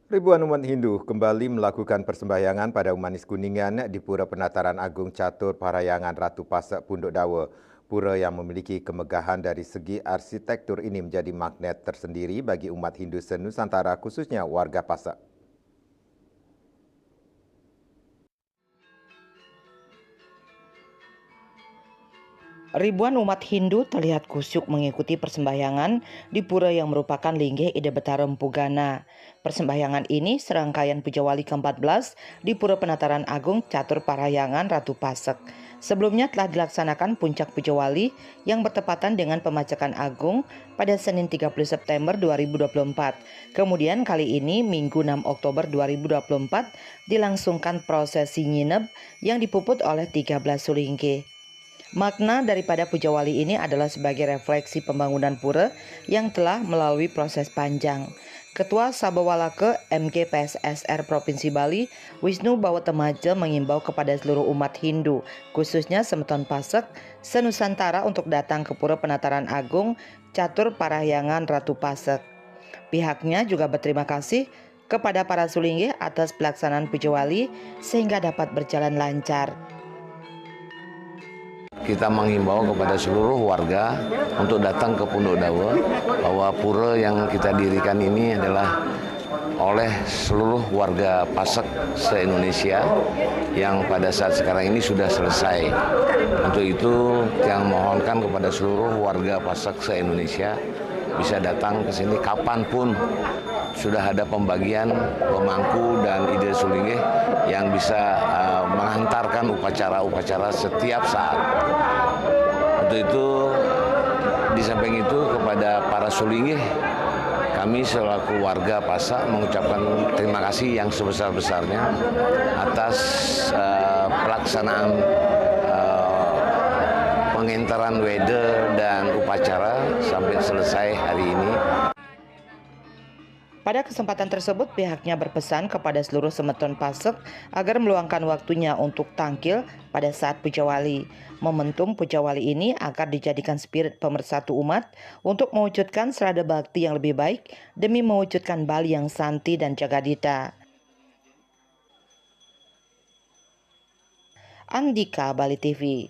Ribuan umat Hindu kembali melakukan persembahyangan pada Umanis Kuningan di Pura Penataran Agung Catur Parahyangan Ratu Pasak Punduk Dawa. Pura yang memiliki kemegahan dari segi arsitektur ini menjadi magnet tersendiri bagi umat Hindu se-Nusantara, khususnya warga Pasak. Ribuan umat Hindu terlihat kusyuk mengikuti persembahyangan di pura yang merupakan Linggih Ide Betara Empugana. Persembahyangan ini serangkaian Puja Wali ke-14 di Pura Penataran Agung Catur Parahyangan Ratu Pasek. Sebelumnya telah dilaksanakan puncak Puja Wali yang bertepatan dengan pemajakan agung pada Senin 30 September 2024. Kemudian kali ini Minggu 6 Oktober 2024 dilangsungkan prosesi nginep yang dipuput oleh 13 sulingge. Makna daripada Puja Wali ini adalah sebagai refleksi pembangunan pura yang telah melalui proses panjang. Ketua Sabawalaka MKPSSR Provinsi Bali, Wisnu Bawatemaja mengimbau kepada seluruh umat Hindu, khususnya Semeton Pasek, se-Nusantara untuk datang ke Pura Penataran Agung Catur Parahyangan Ratu Pasek. Pihaknya juga berterima kasih kepada para sulingge atas pelaksanaan Puja Wali sehingga dapat berjalan lancar. Kita menghimbau kepada seluruh warga untuk datang ke Punduk Dawa bahwa pura yang kita dirikan ini adalah oleh seluruh warga Pasek se-Indonesia yang pada saat sekarang ini sudah selesai. Untuk itu yang mohonkan kepada seluruh warga Pasek se-Indonesia bisa datang ke sini kapanpun. Sudah ada pembagian pemangku dan ide sulingge yang bisa menghantarkan upacara-upacara setiap saat. Untuk itu, di samping itu kepada para sulingge, kami selaku warga Pasak mengucapkan terima kasih yang sebesar-besarnya atas pelaksanaan pengentaran wede dan upacara sampai selesai hari ini. Pada kesempatan tersebut, pihaknya berpesan kepada seluruh Semeton Pasek agar meluangkan waktunya untuk tampil pada saat Puja Wali. Momentum Puja Wali ini agar dijadikan spirit pemersatu umat untuk mewujudkan serada bakti yang lebih baik demi mewujudkan Bali yang santi dan jagadita. Andika, Bali TV.